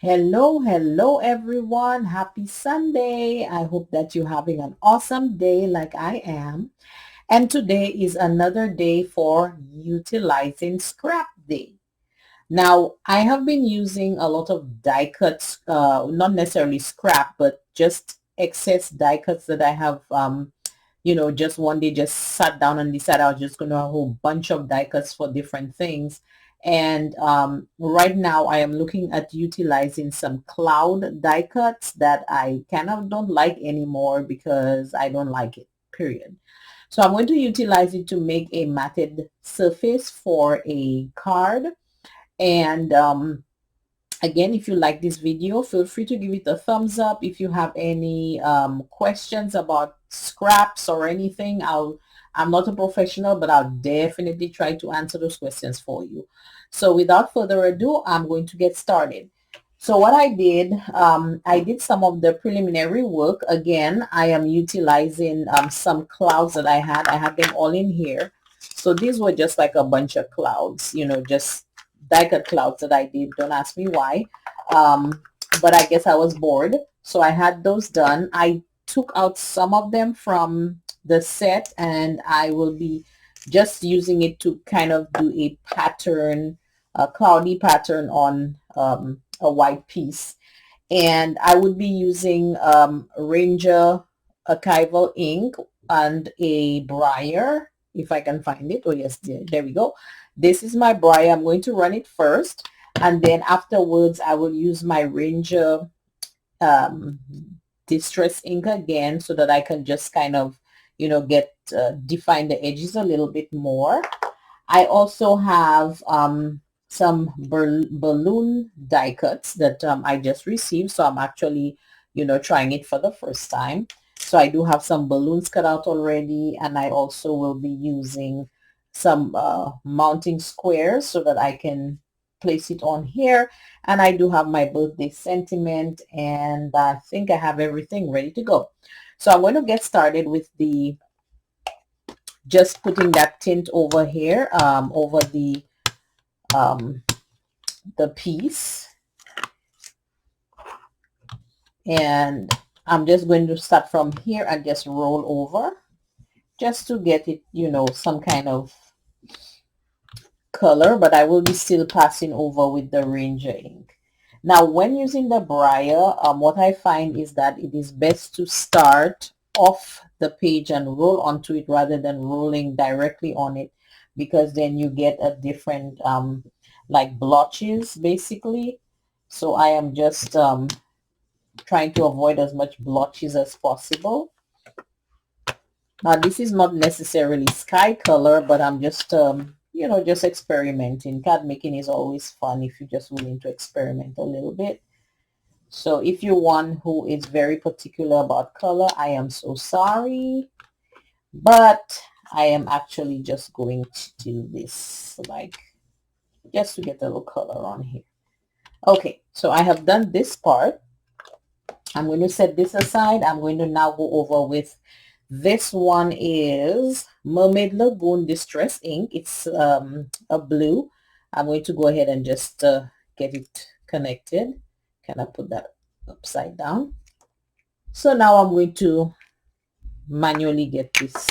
Hello everyone. Happy Sunday. I hope that you're having an awesome day like I am. And today is another day for utilizing scrap day. Now, I have been using a lot of die cuts, not necessarily scrap, but just excess die cuts that I have, just one day just sat down and decided I was just going to have a whole bunch of die cuts for different things. And right now I am looking at utilizing some cloud die cuts that I kind of don't like anymore because I don't like it, period. So I'm going to utilize it to make a matted surface for a card. And again, if you like this video, feel free to give it a thumbs up. If you have any questions about scraps or anything, I'm not a professional, but I'll definitely try to answer those questions for you. So without further ado, I'm going to get started. So what I did some of the preliminary work. Again, I am utilizing some clouds that I had. I had them all in here. So these were just like a bunch of clouds, just die cut clouds that I did. Don't ask me why. But I guess I was bored. So I had those done. I took out some of them from the set and I will be just using it to kind of do a pattern, a cloudy pattern on a white piece. And I would be using Ranger archival ink and a brayer if I can find it. Oh yes, there we go. This is my brayer. I'm going to run it first, and then afterwards I will use my Ranger um, distress ink again so that I can just kind of get define the edges a little bit more. I also have some balloon die cuts that I just received, so I'm actually trying it for the first time. So I do have some balloons cut out already, and I also will be using some mounting squares so that I can place it on here. And I do have my birthday sentiment, and I think I have everything ready to go. So I'm going to get started with just putting that tint over here, over um, the piece. And I'm just going to start from here and just roll over just to get it, some kind of color, but I will be still passing over with the Ranger ink. Now, when using the brayer, what I find is that it is best to start off the page and roll onto it rather than rolling directly on it, because then you get a different like blotches basically. So I am just trying to avoid as much blotches as possible. Now this is not necessarily sky color, but I'm just just experimenting. Card making is always fun if you're just willing to experiment a little bit. So if you're one who is very particular about color, I am so sorry, but I am actually just going to do this like just to get a little color on here. Okay, so I have done this part. I'm going to set this aside. I'm going to now go over with this one is Mermaid Lagoon Distress ink. It's a blue. I'm going to go ahead and just get it connected. Can I put that upside down? So now I'm going to manually get this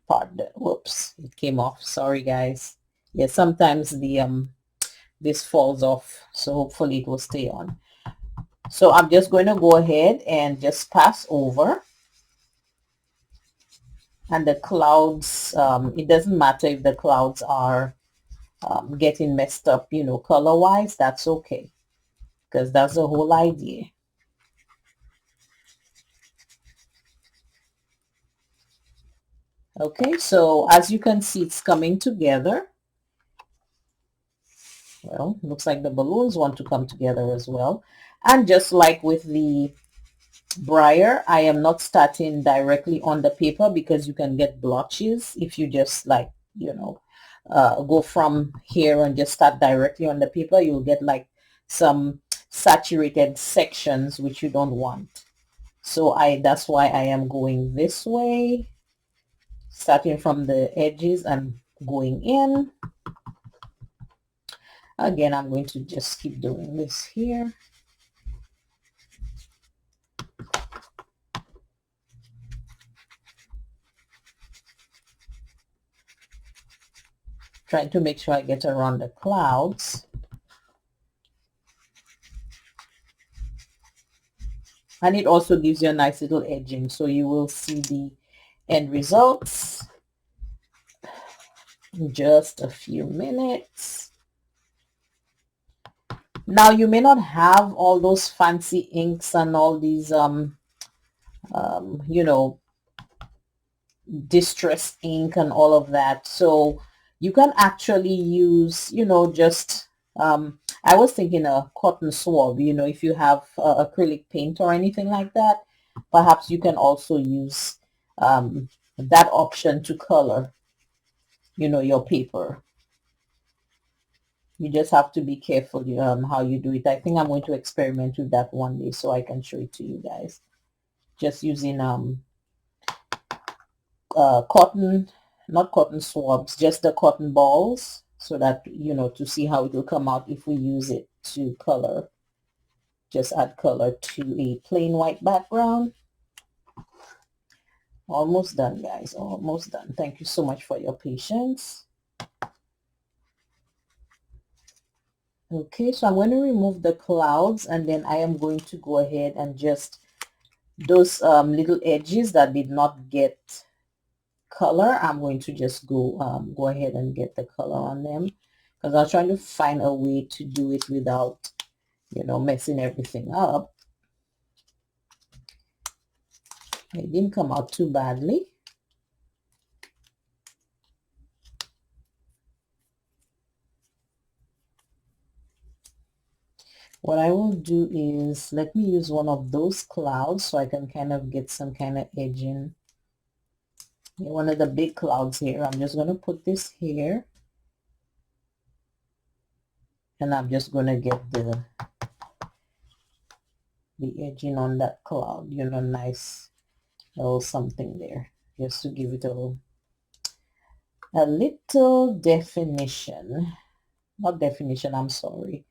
part done. Whoops, it came off. Sorry guys. Yeah, sometimes the this falls off, so hopefully it will stay on. So I'm just going to go ahead and just pass over. And the clouds, it doesn't matter if the clouds are getting messed up, color wise, that's okay, because that's the whole idea. Okay, so as you can see, it's coming together. Well, looks like the balloons want to come together as well. And just like with the brayer, I am not starting directly on the paper because you can get blotches if you just like, go from here and just start directly on the paper. You'll get like some saturated sections which you don't want. So that's why I am going this way, starting from the edges and going in. Again, I'm going to just keep doing this here. Trying to make sure I get around the clouds. And it also gives you a nice little edging, so you will see the end results in just a few minutes. Now you may not have all those fancy inks and all these you know, distress ink and all of that, so you can actually use, you know, just I was thinking a cotton swab, you know, if you have acrylic paint or anything like that, perhaps you can also use that option to color, you know, your paper. You just have to be careful how you do it. I think I'm going to experiment with that one day so I can show it to you guys, just using cotton, not cotton swabs, just the cotton balls, so that, you know, to see how it will come out if we use it to color. Just add color to a plain white background. Almost done, guys, almost done. Thank you so much for your patience. Okay, so I'm going to remove the clouds, and then I am going to go ahead and just those little edges that did not get color, I'm going to just go ahead and get the color on them, because I was trying to find a way to do it without, you know, messing everything up. It didn't come out too badly. What I will do is, let me use one of those clouds so I can kind of get some kind of edging. One of the big clouds here. I'm just going to put this here, and I'm just going to get the edging on that cloud, you know, nice little something there, just to give it a little definition. Not definition, I'm sorry.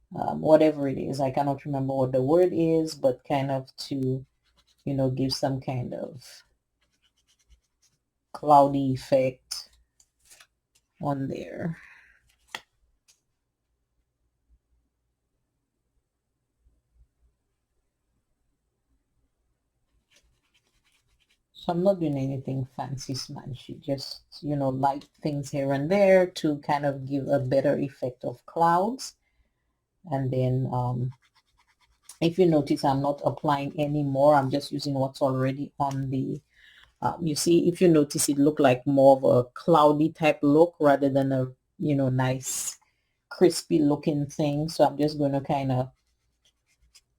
Whatever it is, I cannot remember what the word is, but kind of to, you know, give some kind of cloudy effect on there. So I'm not doing anything fancy smanchy, just, you know, light things here and there to kind of give a better effect of clouds. And then if you notice, I'm not applying any more. I'm just using what's already on the you see, if you notice, it looked like more of a cloudy type look rather than a, you know, nice crispy looking thing. So I'm just going to kind of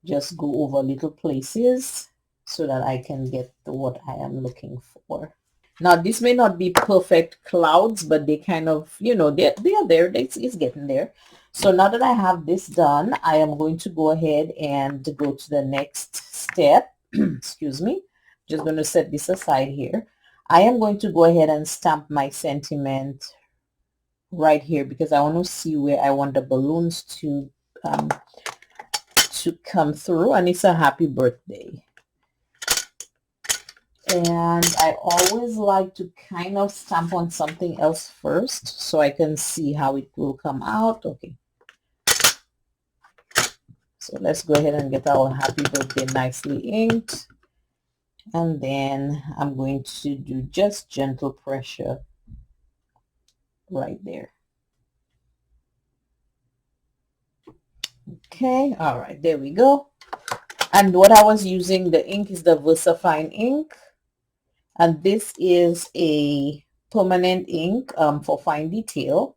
just go over little places so that I can get what I am looking for. Now this may not be perfect clouds, but they kind of, you know, they are there. It's getting there. So now that I have this done, I am going to go ahead and go to the next step. Excuse me. Just going to set this aside here. I am going to go ahead and stamp my sentiment right here, because I want to see where I want the balloons to come through, and it's a happy birthday. And I always like to kind of stamp on something else first so I can see how it will come out. Okay, so let's go ahead and get our happy birthday nicely inked, and then I'm going to do just gentle pressure right there. Okay, all right, there we go. And what I was using, the ink is the VersaFine ink, and this is a permanent ink for fine detail.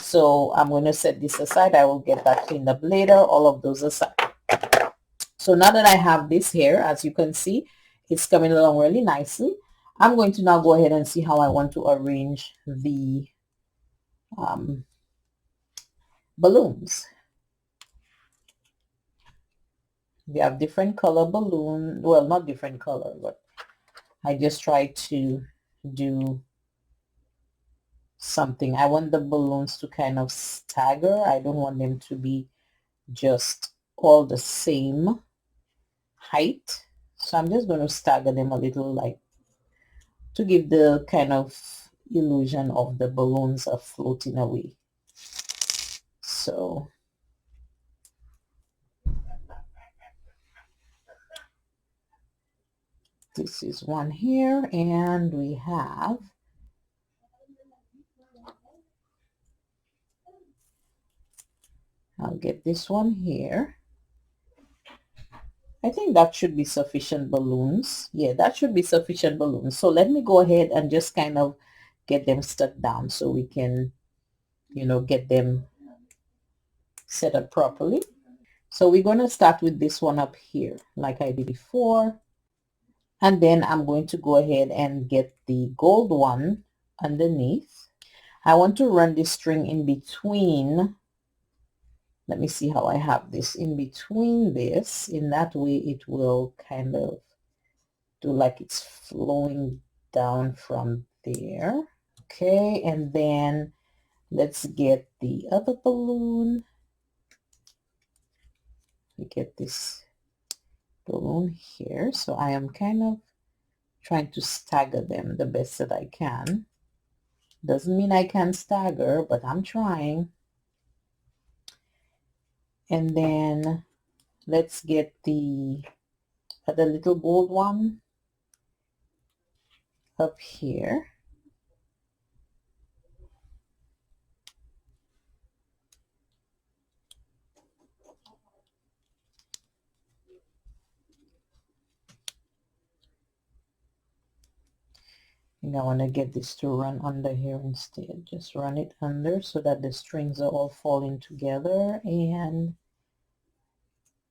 So I'm going to set this aside. I will get that cleaned up later, all of those aside. So now that I have this here, as you can see, it's coming along really nicely. I'm going to now go ahead and see how I want to arrange the balloons. We have different color balloon, well, not different color, but I just try to do something. I want the balloons to kind of stagger. I don't want them to be just all the same height. So I'm just going to stagger them a little, like to give the kind of, illusion of the balloons are floating away. So this is one here, and we have I'll get this one here. I think that should be sufficient balloons. Yeah, that should be sufficient balloons. So let me go ahead and just kind of get them stuck down so we can, you know, get them set up properly. So we're going to start with this one up here like I did before. And then I'm going to go ahead and get the gold one underneath. I want to run this string in between. Let me see how I have this in between this. In that way it will kind of do like it's flowing down from there. Okay, and then let's get the other balloon. We get this balloon here. So I am kind of trying to stagger them the best that I can. Doesn't mean I can stagger, but I'm trying. And then let's get the other little gold one up here. And I want to get this to run under here instead. Just run it under so that the strings are all falling together. And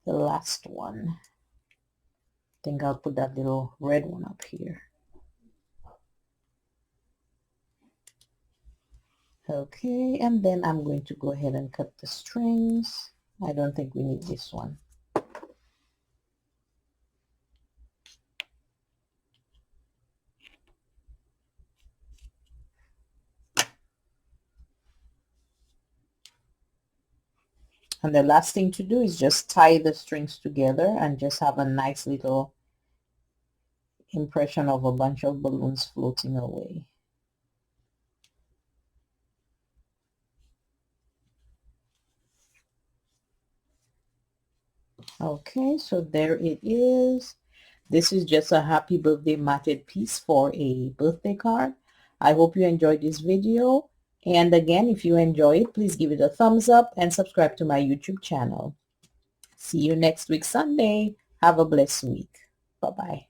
the last one, I think I'll put that little red one up here. Okay, and then I'm going to go ahead and cut the strings. I don't think we need this one. And the last thing to do is just tie the strings together and just have a nice little impression of a bunch of balloons floating away. Okay, so there it is. This is just a happy birthday matted piece for a birthday card. I hope you enjoyed this video. And again, if you enjoy it, please give it a thumbs up and subscribe to my YouTube channel. See you next week Sunday. Have a blessed week. Bye-bye.